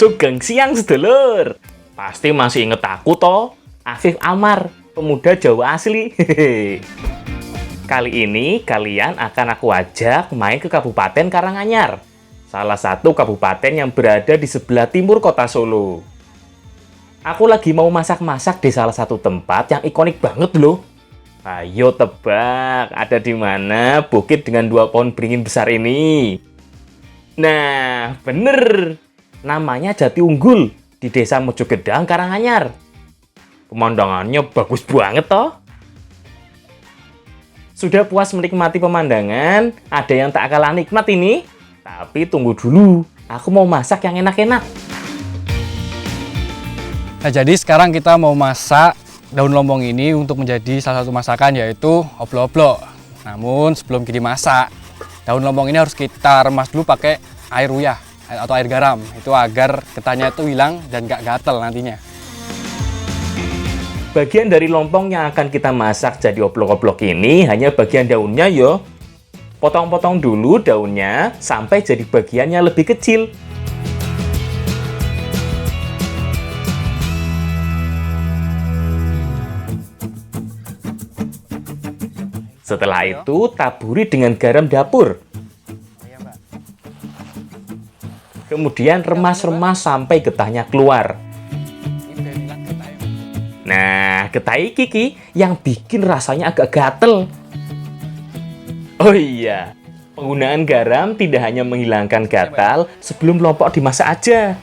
Sugeng siang sedulur. Pasti masih inget aku toh, Afif Amar, pemuda Jawa asli. Hehehe. Kali ini kalian akan aku ajak main ke Kabupaten Karanganyar, salah satu kabupaten yang berada di sebelah timur kota Solo. Aku lagi mau masak-masak di salah satu tempat yang ikonik banget loh. Ayo tebak, ada di mana bukit dengan 2 pohon beringin besar ini? Nah, bener. Namanya Jati Unggul di Desa Mojogedang, Karanganyar. Pemandangannya bagus banget toh. Sudah puas menikmati pemandangan? Ada yang tak kalah nikmat ini? Tapi tunggu dulu, aku mau masak yang enak-enak. Nah, jadi sekarang kita mau masak daun lombong ini untuk menjadi salah satu masakan, yaitu oplo-oplo. Namun sebelum kita masak, daun lombong ini harus kita remas dulu pakai air uyah atau air garam. Itu agar getahnya itu hilang dan gak gatel nantinya. Bagian dari lompong yang akan kita masak jadi oplok-oplok ini hanya bagian daunnya yo. Potong-potong dulu daunnya sampai jadi bagiannya lebih kecil. Setelah itu taburi dengan garam dapur. Kemudian remas-remas sampai getahnya keluar. Nah, getah iki yang bikin rasanya agak gatel. Oh iya, penggunaan garam tidak hanya menghilangkan gatal sebelum lompok dimasak aja.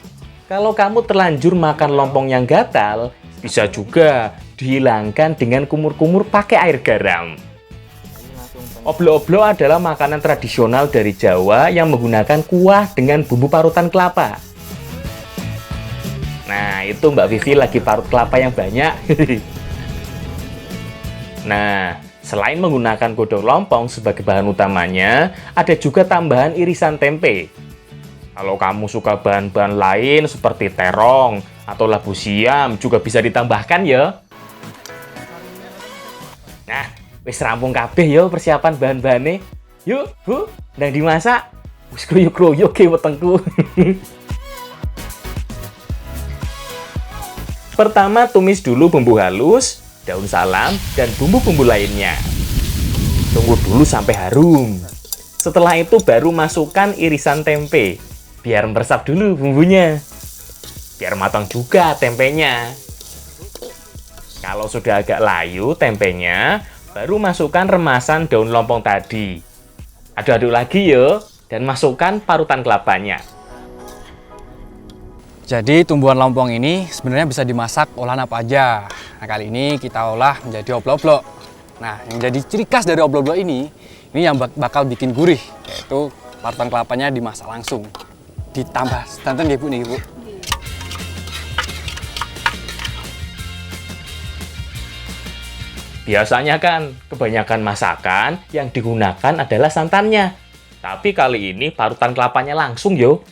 Kalau kamu terlanjur makan lompong yang gatal, bisa juga dihilangkan dengan kumur-kumur pakai air garam. Oplo-oplo adalah makanan tradisional dari Jawa yang menggunakan kuah dengan bumbu parutan kelapa. Nah, itu Mbak Vivi lagi parut kelapa yang banyak. Nah, selain menggunakan godong lompong sebagai bahan utamanya, ada juga tambahan irisan tempe. Kalau kamu suka bahan-bahan lain seperti terong atau labu siam juga bisa ditambahkan ya. Nah, wis rampung kabeh yo persiapan bahan-bahane. Yuk, Bu, ndang dimasak. Wis kroyok-kroyok ke wetengku. Pertama, tumis dulu bumbu halus, daun salam, dan bumbu-bumbu lainnya. Tunggu dulu sampai harum. Setelah itu baru masukkan irisan tempe. Biar meresap dulu bumbunya. Biar matang juga tempenya. Kalau sudah agak layu tempenya, baru masukkan remasan daun lompong tadi. Aduk-aduk lagi ya, dan masukkan parutan kelapanya. Jadi tumbuhan lompong ini sebenarnya bisa dimasak olahan apa aja. Nah, kali ini kita olah menjadi oplo-oplo. Nah, yang jadi ciri khas dari oplo-oplo ini yang bakal bikin gurih, yaitu parutan kelapanya dimasak langsung. Ditambah santan ya Bu nih, Bu. Biasanya kan, kebanyakan masakan yang digunakan adalah santannya. Tapi kali ini parutan kelapanya langsung yo.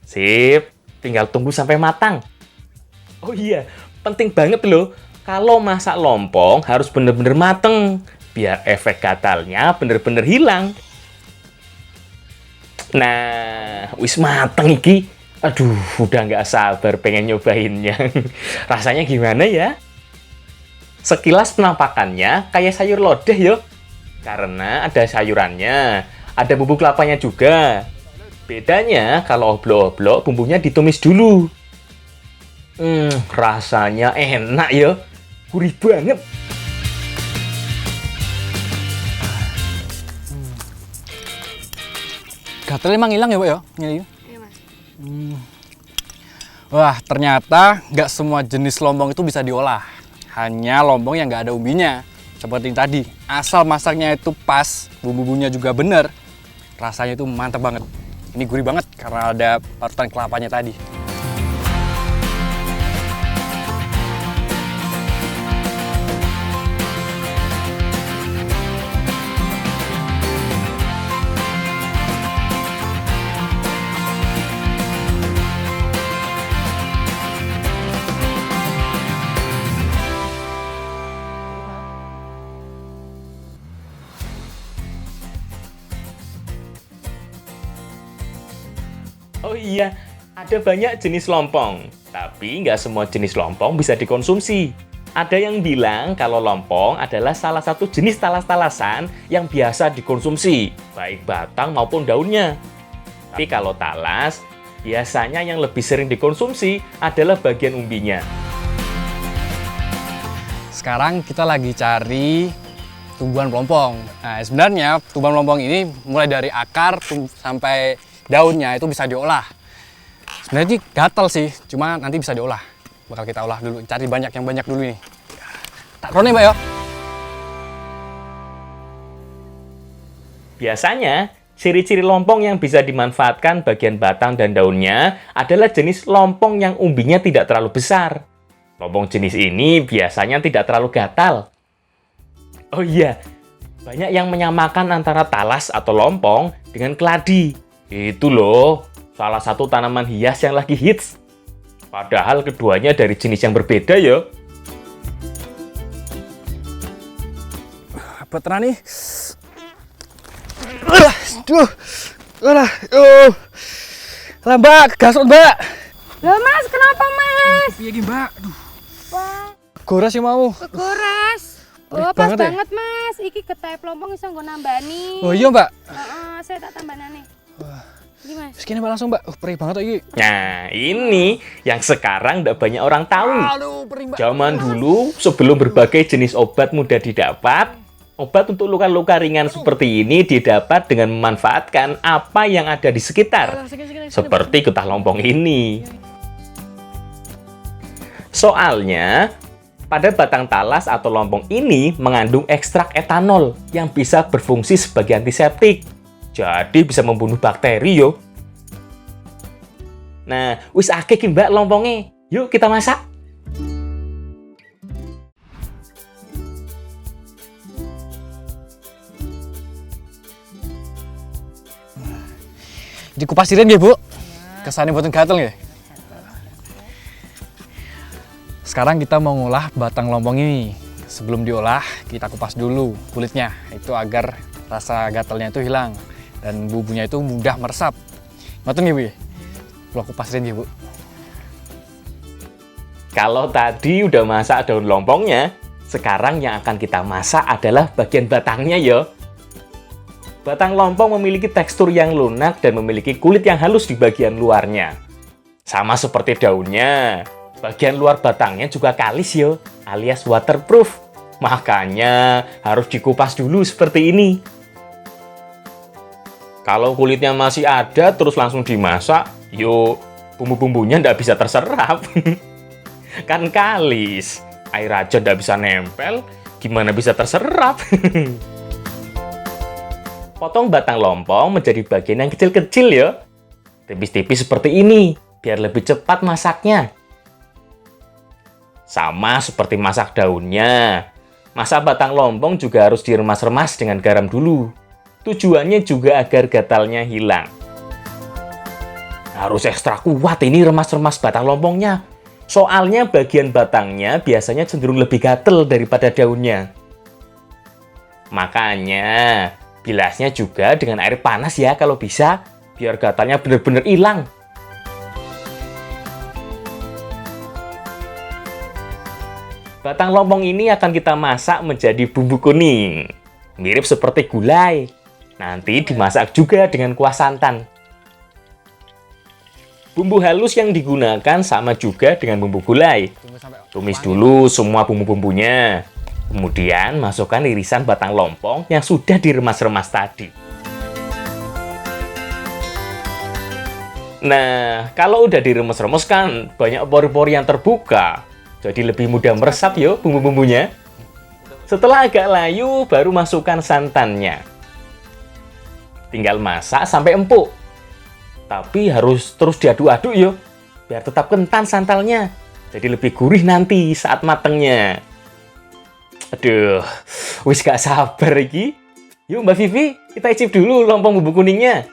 Sip. Tinggal tunggu sampai matang. Oh iya, penting banget loh. Kalau masak lompong harus bener-bener mateng. Biar efek gatalnya bener-bener hilang. Nah, wis mateng iki. Aduh, udah nggak sabar pengen nyobainnya. Rasanya gimana ya? Sekilas penampakannya kayak sayur lodeh yo. Karena ada sayurannya, ada bumbu kelapanya juga. Bedanya, kalau oplo-oplo bumbunya ditumis dulu. Rasanya enak ya. Gurih banget. Gatel emang hilang ya, Bu ya? Iya, Mas. Wah, ternyata nggak semua jenis lombong itu bisa diolah. Hanya lombong yang nggak ada umbinya. Seperti yang tadi, asal masaknya itu pas, bumbu-bumbunya juga bener, rasanya itu mantap banget. Ini gurih banget karena ada parutan kelapanya tadi. Oh iya, Ada banyak jenis lompong, tapi nggak semua jenis lompong bisa dikonsumsi. Ada yang bilang kalau lompong adalah salah satu jenis talas-talasan yang biasa dikonsumsi, baik batang maupun daunnya. Tapi kalau talas, biasanya yang lebih sering dikonsumsi adalah bagian umbinya. Sekarang kita lagi cari tumbuhan pelompong. Nah, sebenarnya tumbuhan pelompong ini mulai dari akar sampai daunnya itu bisa diolah. Sebenarnya ini gatal sih, cuma nanti bisa diolah. Bakal kita olah dulu, cari yang banyak dulu nih. Tak nih, Mbak, ya. Biasanya, ciri-ciri lompong yang bisa dimanfaatkan bagian batang dan daunnya adalah jenis lompong yang umbinya tidak terlalu besar. Lompong jenis ini biasanya tidak terlalu gatal. Oh iya, banyak yang menyamakan antara talas atau lompong dengan keladi. Itu loh, salah satu tanaman hias yang lagi hits. Padahal keduanya dari jenis yang berbeda ya. Apa terang nih? Mbak, gasot Mbak. Loh Mas, kenapa Mas? Iya gini Mbak. Wah, Goras sih mau. kegoras. Perih Oh, pas banget ya? banget Mas. Iki getah pelompong iso nggo nambani. Oh iya Mbak. Heeh, saya tak tambanane. Ini Mas. Segini Mbak langsung Mbak. Perih banget tuh ini. Nah, ini yang sekarang tidak banyak orang tahu. Aduh, perih Mbak. Zaman dulu, sebelum berbagai jenis obat mudah didapat, obat untuk luka-luka ringan seperti ini didapat dengan memanfaatkan apa yang ada di sekitar, seperti getah lompong ini. Soalnya, pada batang talas atau lompong ini mengandung ekstrak etanol yang bisa berfungsi sebagai antiseptik. Jadi bisa membunuh bakteri yo. Nah, wis akeh ki Mbak lompongnya. Yuk kita masak. Dikupasirin ya Bu. Kesannya buatan gatel ya. Sekarang kita mau ngolah batang lompong ini. Sebelum diolah, kita kupas dulu kulitnya. Itu agar rasa gatalnya itu hilang. Dan bumbunya itu mudah meresap. Ngoten ya Bu ya? Aku kupasirin ya Bu. Kalau tadi udah masak daun lompongnya, sekarang yang akan kita masak adalah bagian batangnya ya. Batang lompong memiliki tekstur yang lunak dan memiliki kulit yang halus di bagian luarnya. Sama seperti daunnya, bagian luar batangnya juga kalis yo, alias waterproof. Makanya harus dikupas dulu seperti ini. Kalau kulitnya masih ada terus langsung dimasak, yuk bumbu-bumbunya nggak bisa terserap. Kan kalis, air aja nggak bisa nempel, gimana bisa terserap? Potong batang lompong menjadi bagian yang kecil-kecil ya. Tipis-tipis seperti ini, biar lebih cepat masaknya. Sama seperti masak daunnya. Masak batang lompong juga harus diremas-remas dengan garam dulu. Tujuannya juga agar gatalnya hilang. Harus ekstra kuat ini remas-remas batang lompongnya. Soalnya bagian batangnya biasanya cenderung lebih gatel daripada daunnya. Makanya, bilasnya juga dengan air panas ya kalau bisa, biar gatalnya benar-benar hilang. Batang lompong ini akan kita masak menjadi bumbu kuning. Mirip seperti gulai. Nanti dimasak juga dengan kuah santan. Bumbu halus yang digunakan sama juga dengan bumbu gulai. Tumis dulu semua bumbu-bumbunya. Kemudian masukkan irisan batang lompong yang sudah diremas-remas tadi. Nah, kalau udah diremes-remes kan banyak pori-pori yang terbuka. Jadi lebih mudah meresap yo bumbu-bumbunya. Setelah agak layu, baru masukkan santannya. Tinggal masak sampai empuk. Tapi harus terus diaduk-aduk yo, biar tetap kental santalnya. Jadi lebih gurih nanti saat matengnya. Aduh, wis gak sabar iki. Yuk Mbak Vivi, kita icip dulu lompong bumbu kuningnya.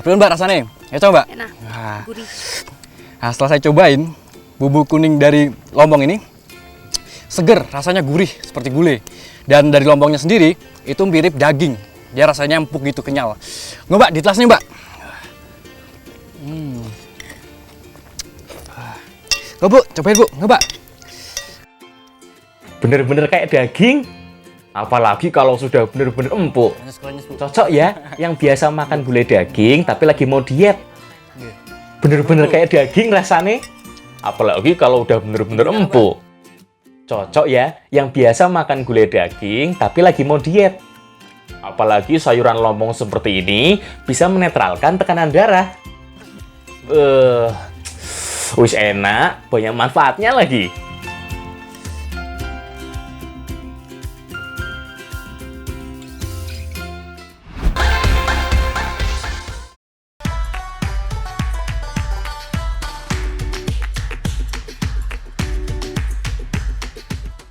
Belum Mbak rasanya? Ya coba. Enak, gurih. Nah, setelah saya cobain bumbu kuning dari lompong ini seger, rasanya gurih seperti gulai. Dan dari lompongnya sendiri itu mirip daging. Dia rasanya empuk gitu, kenyal. Nggak Mbak, ditelas nih Mbak. Nggak Bu, cobain Bu, nggak Mbak. Bener-bener kayak daging. Apalagi kalau sudah bener-bener empuk. Cocok ya, yang biasa makan gulai daging tapi lagi mau diet. Bener-bener kayak daging rasanya. Apalagi kalau udah bener-bener empuk. Cocok ya, yang biasa makan gulai daging tapi lagi mau diet. Apalagi sayuran lompong seperti ini bisa menetralkan tekanan darah. Wis enak, banyak manfaatnya lagi.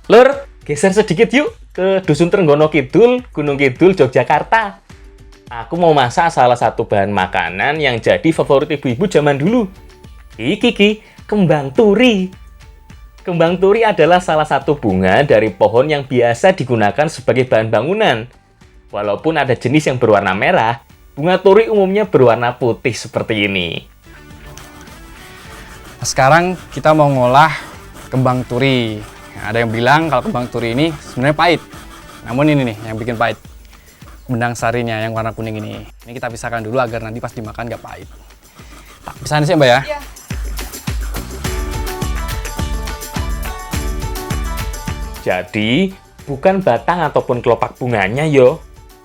Lur, geser sedikit yuk ke Dusun Trenggono Kidul, Gunung Kidul, Yogyakarta. Aku mau masak salah satu bahan makanan yang jadi favorit ibu-ibu zaman dulu. Iki, kembang turi. Kembang turi adalah salah satu bunga dari pohon yang biasa digunakan sebagai bahan bangunan. Walaupun ada jenis yang berwarna merah, bunga turi umumnya berwarna putih seperti ini. Sekarang kita mau ngolah kembang turi. Nah, ada yang bilang kalau kembang turi ini sebenarnya pahit. Namun ini nih yang bikin pahit. Benang sarinya yang warna kuning ini. Ini kita pisahkan dulu agar nanti pas dimakan nggak pahit. Tak pisahin sih Mbak ya. Iya. Jadi, bukan batang ataupun kelopak bunganya yo,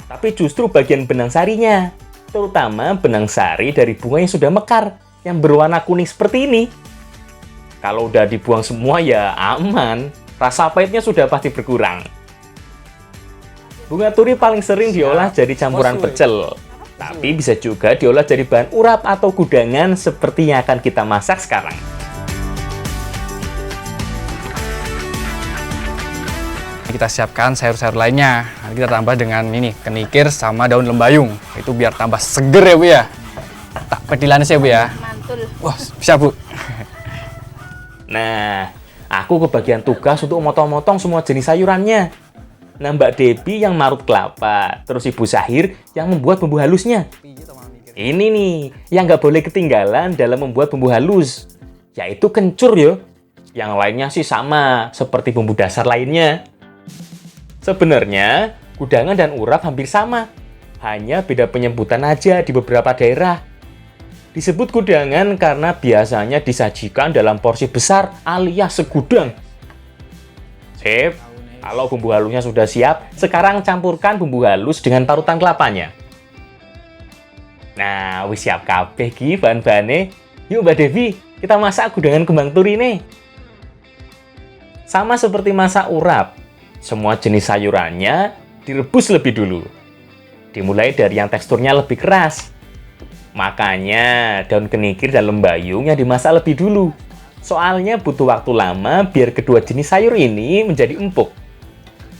tapi justru bagian benang sarinya. Terutama benang sari dari bunga yang sudah mekar, yang berwarna kuning seperti ini. Kalau udah dibuang semua ya aman, rasa pahitnya sudah pasti berkurang. Bunga turi paling sering diolah jadi campuran pecel, tapi bisa juga diolah jadi bahan urap atau gudangan seperti yang akan kita masak sekarang. Kita siapkan sayur-sayur lainnya. Nanti kita tambah dengan ini, kenikir sama daun lembayung. Itu biar tambah seger ya Bu ya. Tak pedilan sih Bu ya. Mantul. Wah, bisa Bu. Nah, aku kebagian tugas untuk motong-motong semua jenis sayurannya. Nah, Mbak Debbie yang marut kelapa, terus Ibu Sahir yang membuat bumbu halusnya. Ini nih, yang nggak boleh ketinggalan dalam membuat bumbu halus, yaitu kencur yo. Yang lainnya sih sama, seperti bumbu dasar lainnya. Sebenarnya, gudangan dan urap hampir sama, hanya beda penyebutan aja di beberapa daerah. Disebut gudangan karena biasanya disajikan dalam porsi besar alias segudang. Sip, kalau bumbu halusnya sudah siap, sekarang campurkan bumbu halus dengan parutan kelapanya. Nah, wis siap kabeh ki bahan-bahane. Yuk Mbak Devi, kita masak gudangan kembang turi nih. Sama seperti masak urap, semua jenis sayurannya direbus lebih dulu. Dimulai dari yang teksturnya lebih keras. Makanya daun kenikir dan lembayung yang dimasak lebih dulu. Soalnya butuh waktu lama biar kedua jenis sayur ini menjadi empuk.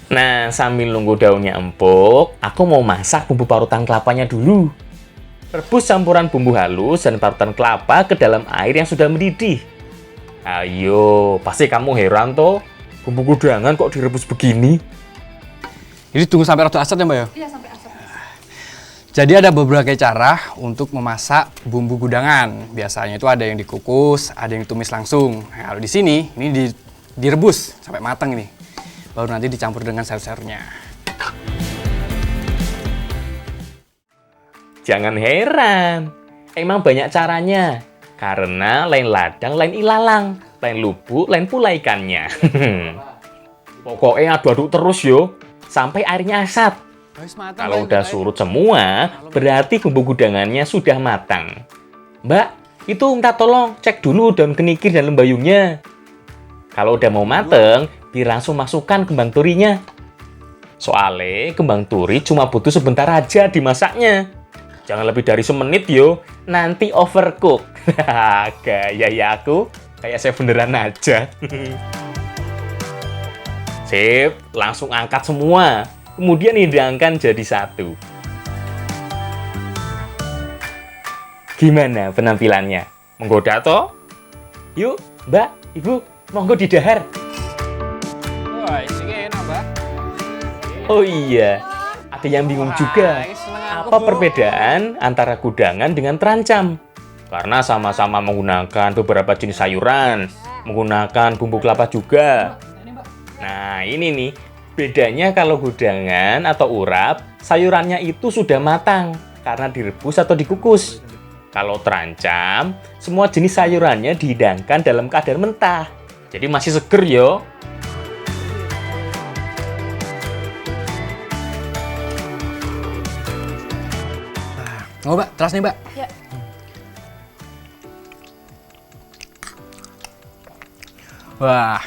Nah, sambil nunggu daunnya empuk, aku mau masak bumbu parutan kelapanya dulu. Rebus campuran bumbu halus dan parutan kelapa ke dalam air yang sudah mendidih. Ayo, pasti kamu heran toh, bumbu gudangan kok direbus begini? Jadi tunggu sampai rada asat ya Mbak ya? Iya, sampai asap. Jadi ada beberapa cara untuk memasak bumbu gudangan. Biasanya itu ada yang dikukus, ada yang ditumis langsung. Nah, kalau di sini ini direbus sampai matang ini. Baru nanti dicampur dengan sayur-sayurnya. Jangan heran, emang banyak caranya. Karena lain ladang, lain ilalang, lain lubuk, lain pula ikannya. Pokoknya aduk-aduk terus yo, sampai airnya asat. Kalau udah surut semua, berarti bumbu gudangannya sudah matang. Mbak, itu minta tolong cek dulu daun kenikir dan lembayungnya. Kalau udah mau mateng, biar langsung masukkan kembang turinya. Soalnya kembang turi cuma butuh sebentar aja dimasaknya. Jangan lebih dari semenit yo, nanti overcook. Gaya ya aku, kayak saya beneran aja. Sip, langsung angkat semua. Kemudian hidangkan jadi satu. Gimana penampilannya? Menggoda toh? Yuk, Mbak, Ibu, monggo didahar. Wah, isinya enak Mbak. Oh iya, Ada yang bingung juga, apa perbedaan antara gudangan dengan terancam? Karena sama-sama menggunakan beberapa jenis sayuran, menggunakan bumbu kelapa juga. Nah, ini nih, bedanya kalau gudangan atau urap, sayurannya itu sudah matang karena direbus atau dikukus. Kalau terancam, semua jenis sayurannya dihidangkan dalam keadaan mentah. Jadi masih seger yo. Oh, Mbak, terus nih, Mbak. Ya. Wah,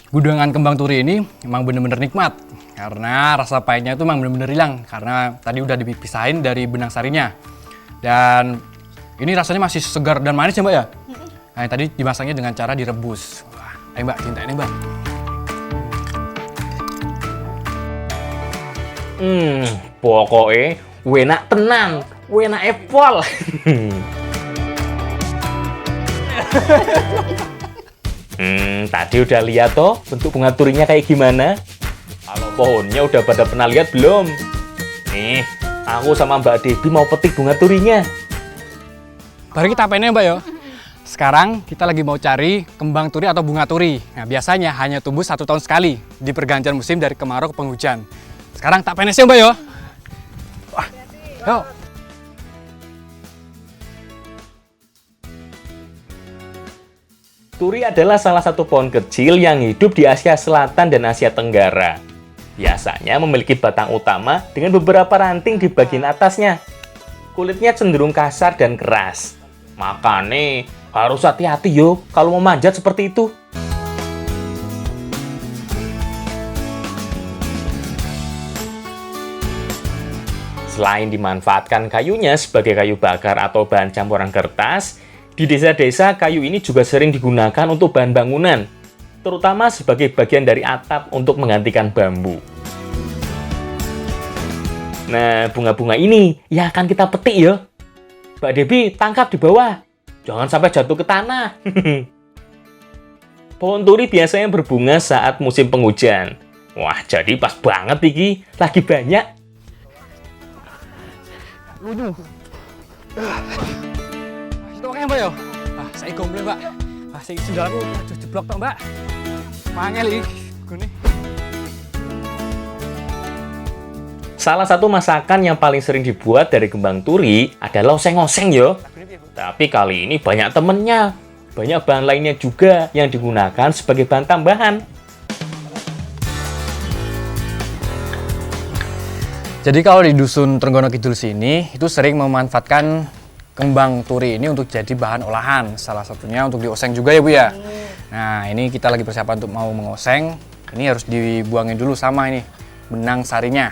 gudangan kembang turi ini emang bener-bener nikmat. Karena rasa pahitnya itu emang bener-bener hilang. Karena tadi udah dipisahin dari benang sarinya. Dan ini rasanya masih segar dan manis ya, Mbak ya? Nah, yang tadi dimasaknya dengan cara direbus. Wah, ayo Mbak, cinta ini, Mbak. Pokoknya enak tenang, enak epol. Tadi udah lihat toh bentuk bunga turinya kayak gimana? Kalau pohonnya udah pada pernah lihat belum? Nih, aku sama Mbak Debbie mau petik bunga turinya. Baru kita pengen Mbak ya. Sekarang kita lagi mau cari kembang turi atau bunga turi. Nah, biasanya hanya tumbuh 1 tahun sekali di pergantian musim dari kemarau ke penghujan. Sekarang tak penes ya Mbak ya. Wah, yuk. Turi adalah salah satu pohon kecil yang hidup di Asia Selatan dan Asia Tenggara. Biasanya memiliki batang utama dengan beberapa ranting di bagian atasnya. Kulitnya cenderung kasar dan keras. Makanya harus hati-hati yo kalau mau manjat seperti itu. Selain dimanfaatkan kayunya sebagai kayu bakar atau bahan campuran kertas, di desa-desa kayu ini juga sering digunakan untuk bahan bangunan, terutama sebagai bagian dari atap untuk menggantikan bambu. Nah, bunga-bunga ini yang akan kita petik ya. Mbak Debbie, tangkap di bawah. Jangan sampai jatuh ke tanah. Pohon turi biasanya berbunga saat musim penghujan. Wah, jadi pas banget iki, lagi banyak. Itu oke Mbak ya? Saya gomble Mbak. Saya sendal aku jeblok tok Mbak. Mangel iki gune. Salah satu masakan yang paling sering dibuat dari kembang turi adalah oseng-oseng yo. Tapi kali ini banyak temennya. Banyak bahan lainnya juga yang digunakan sebagai bahan tambahan. Jadi kalau di dusun Trenggono Kidul sini itu sering memanfaatkan kembang turi ini untuk jadi bahan olahan. Salah satunya untuk dioseng juga ya Bu ya. Nah ini kita lagi persiapan untuk mau mengoseng. Ini harus dibuangin dulu sama ini benang sarinya.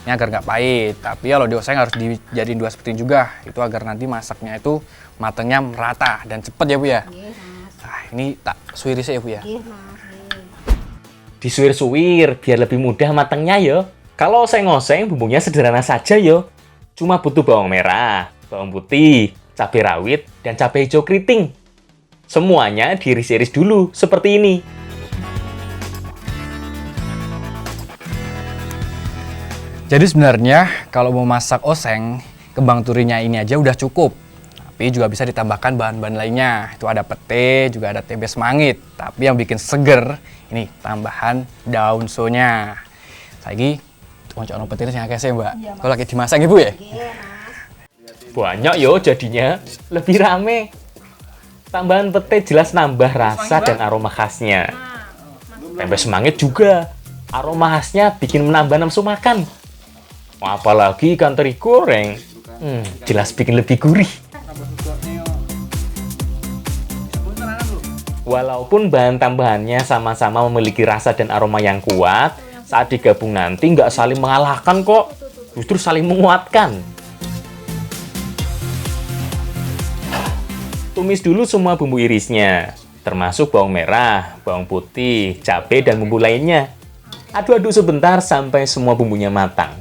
Ini agar nggak pahit. Tapi kalau dioseng harus dijadiin 2 seperti juga. Itu agar nanti masaknya itu matangnya merata dan cepet ya Bu ya. Nah ini tak suwiri sih ya Bu ya. Disuir-suir biar lebih mudah matangnya yo. Kalau oseng-oseng bumbunya sederhana saja yo. Cuma butuh bawang merah, bawang putih, cabai rawit, dan cabai hijau keriting. Semuanya diiris-iris dulu, seperti ini. Jadi sebenarnya kalau mau masak oseng, kembang turinya ini aja udah cukup. Tapi juga bisa ditambahkan bahan-bahan lainnya. Itu ada pete, juga ada tempe semangit. Tapi yang bikin seger, ini tambahan daun sonya. Saiki oncok pete sing akeh Mbak. Kalau lagi dimasak Ibu ya? Banyak yo jadinya, lebih rame. Tambahan pete jelas nambah rasa dan aroma khasnya. Tempe semangit juga, aroma khasnya bikin menambah nafsu makan. Apalagi ikan teri goreng, jelas bikin lebih gurih. Walaupun bahan tambahannya sama-sama memiliki rasa dan aroma yang kuat, saat digabung nanti nggak saling mengalahkan kok, justru saling menguatkan. Tumis dulu semua bumbu irisnya, termasuk bawang merah, bawang putih, cabai, dan bumbu lainnya. Aduk-aduk sebentar sampai semua bumbunya matang.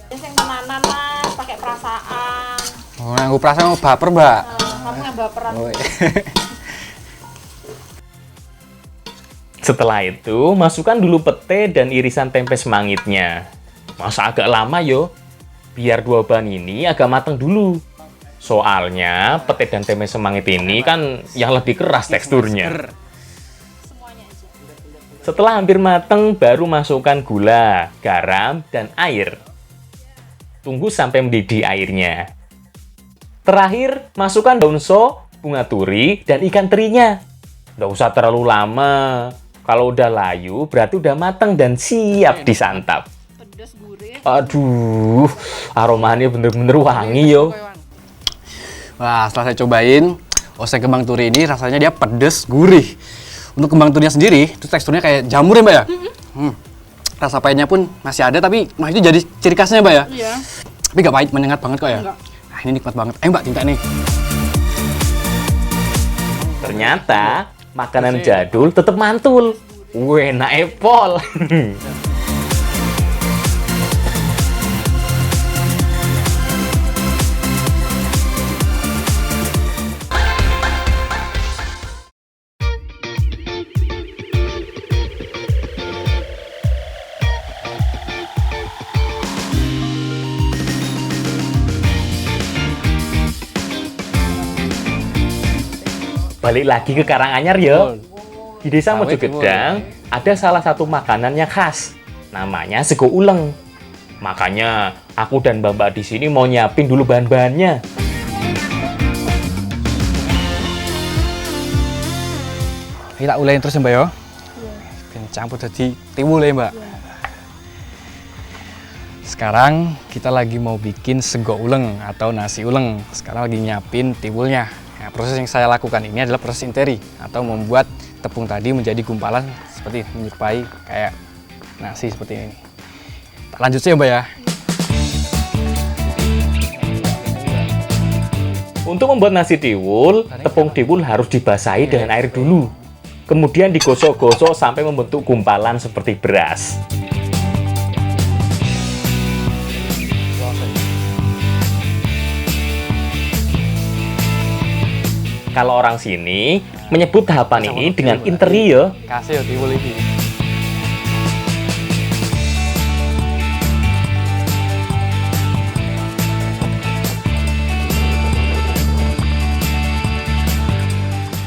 Yang tenanan Mas, pakai perasaan. Oh, nganggo perasaan mau baper Mbak. Kamu nggak baperan. Oh, iya. Setelah itu, masukkan dulu pete dan irisan tempe semangitnya. masa agak lama yo? Biar dua bahan ini agak matang dulu. Soalnya pete dan tempe semangit ini kan yang lebih keras teksturnya. Setelah hampir matang, baru masukkan gula, garam, dan air. Tunggu sampai mendidih airnya. Terakhir, masukkan daun so, bunga turi, dan ikan terinya. Nggak usah terlalu lama. Kalau udah layu, berarti udah matang dan siap disantap. Pedas gurih. Aduh, aromanya bener-bener wangi yo. Wah, setelah saya cobain, oseng kembang turi ini rasanya dia pedes, gurih. Untuk kembang turinya sendiri, itu teksturnya kayak jamur ya Mbak ya? Rasa pahitnya pun masih ada, tapi itu jadi ciri khasnya Mbak ya? Iya. Tapi nggak pahit, menyengat banget kok ya? Enggak. Nah, ini nikmat banget. Ayo Mbak, tinta nih. Ternyata makanan jadul tetap mantul. Enak epol. Balik lagi ke Karanganyar ya. Di desa Sawit, Mojogedang ada salah satu makanannya khas, namanya sego uleng. Makanya aku dan Mbak di sini mau nyiapin dulu bahan-bahannya. Kita ulain terus ya Mbak ya? Iya. Campur jadi tiwul ya Mbak? Iya. Sekarang kita lagi mau bikin sego uleng atau nasi uleng. Sekarang lagi nyiapin tiwulnya. Nah, proses yang saya lakukan ini adalah proses interi atau membuat tepung tadi menjadi gumpalan seperti menyerupai kayak nasi seperti ini. Lanjut saja Mbak ya. Untuk membuat nasi tiwul, tepung tiwul harus dibasahi dengan air dulu. Kemudian digosok-gosok sampai membentuk gumpalan seperti beras. Kalau orang sini menyebut tahapan ini dengan interi ya. Kasih ya tiwul ini.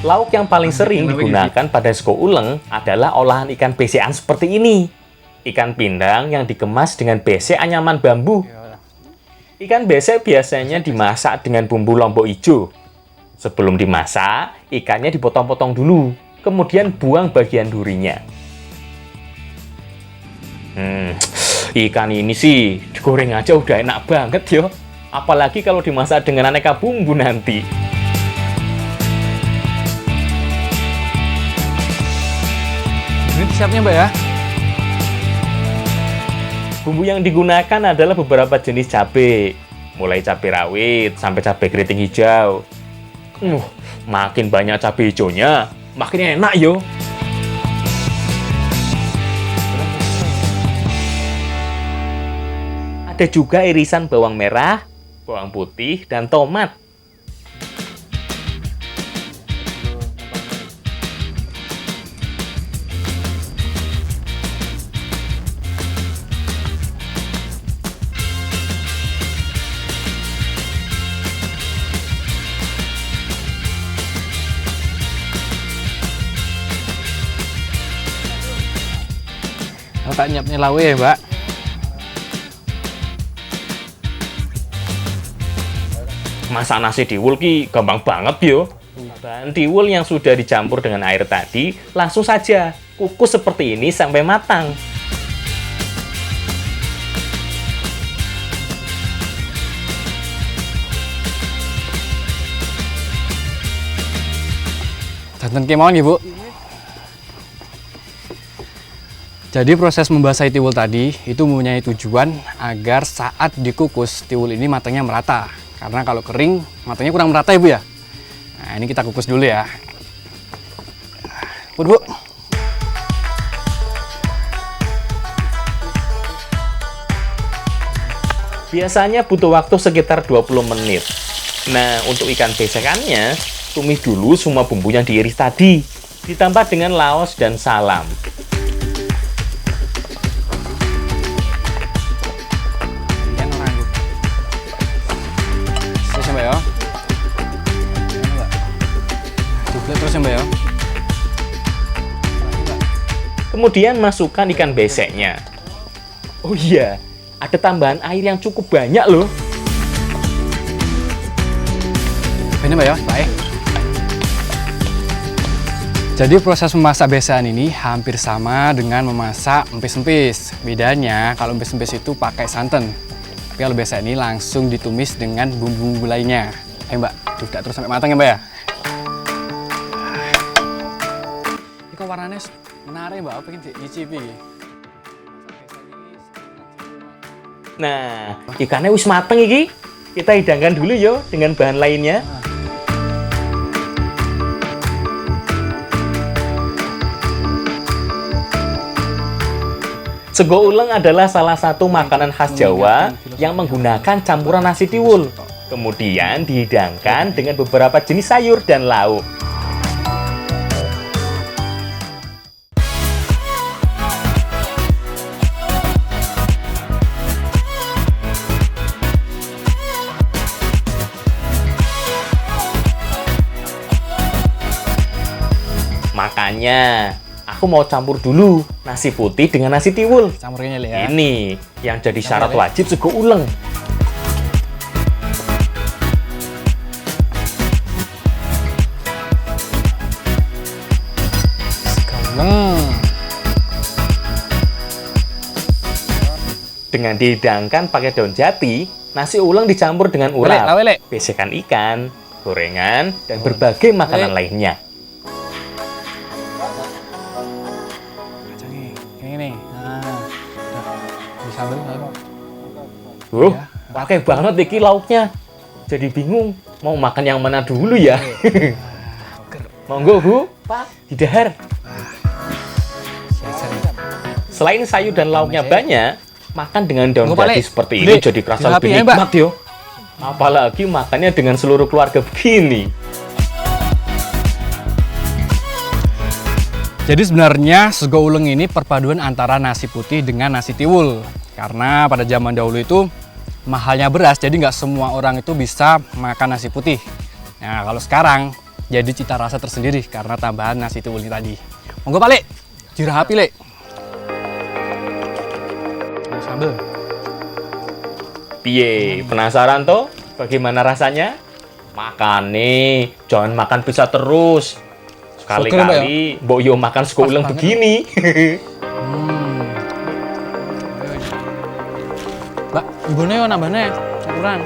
Lauk yang paling sering digunakan pada sego uleng adalah olahan ikan besekan seperti ini. Ikan pindang yang dikemas dengan besek anyaman bambu. Ikan besek biasanya dimasak dengan bumbu lombok hijau. Sebelum dimasak, ikannya dipotong-potong dulu, kemudian buang bagian durinya. Ikan ini sih digoreng aja udah enak banget yo. Apalagi kalau dimasak dengan aneka bumbu nanti. Ini siapnya Mbak ya? Bumbu yang digunakan adalah beberapa jenis cabai, mulai cabai rawit sampai cabai keriting hijau. Makin banyak cabai hijaunya, makin enak yo. Ada juga irisan bawang merah, bawang putih, dan tomat. Mbak nyiapnya lawe ya Mbak? Masak nasi tiwul ki gampang banget yo. Bahan tiwul yang sudah dicampur dengan air tadi langsung saja kukus seperti ini sampai matang. Danten kemauan ya Bu? Jadi proses membasahi tiwul tadi itu mempunyai tujuan agar saat dikukus tiwul ini matangnya merata. Karena kalau kering matangnya kurang merata ya Bu ya. Nah ini kita kukus dulu ya. Bu. Biasanya butuh waktu sekitar 20 menit. Nah, untuk ikan besekannya, tumis dulu semua bumbu yang diiris tadi. Ditambah dengan laos dan salam. Mbak ya. Kemudian masukkan ikan beseknya. Oh iya, ada tambahan air yang cukup banyak loh. Ini Mbak ya, Pak. Jadi proses memasak besekan ini hampir sama dengan memasak empis-empis. Bedanya kalau empis-empis itu pakai santan. Tapi kalau besek ini langsung ditumis dengan bumbu-bumbu lainnya. Ayo Mbak, dudak terus sampai matang ya Mbak ya. Ini kok warnanya menarik Mbak, aku pengen dicicipi. Nah, ikannya wis mateng iki. Kita hidangkan dulu yo dengan bahan lainnya. Sego uleng adalah salah satu makanan khas Jawa yang menggunakan campuran nasi tiwul. Kemudian dihidangkan dengan beberapa jenis sayur dan lauk. Makanya, aku mau campur dulu nasi putih dengan nasi tiwul. Campurnya ya. Ini yang jadi syarat wajib sego uleng. Dengan dihidangkan pakai daun jati, nasi uleng dicampur dengan urap, besekan ikan, gorengan, dan berbagai makanan lainnya. Ini. Nah, disambel. Pakai banget iki lauknya. Jadi bingung mau makan yang mana dulu ya. Monggo Bu, Pak, didahar. Selain sayur dan lauknya banyak, makan dengan daun jati seperti ini jadi kerasa lebih nikmat yo. Apalagi makannya dengan seluruh keluarga begini. Jadi sebenarnya sego uleng ini perpaduan antara nasi putih dengan nasi tiwul. Karena pada zaman dahulu itu mahalnya beras, jadi nggak semua orang itu bisa makan nasi putih. Nah kalau sekarang jadi cita rasa tersendiri karena tambahan nasi tiwul ini tadi. Monggo Pak Lek, dirahapi Lek. Sambel. Piye, penasaran toh? Bagaimana rasanya? Makan nih, jangan makan pizza terus. Sekali-kali mbok yo makan sego uleng begini. Mbak, ibune yo nambahne campuran.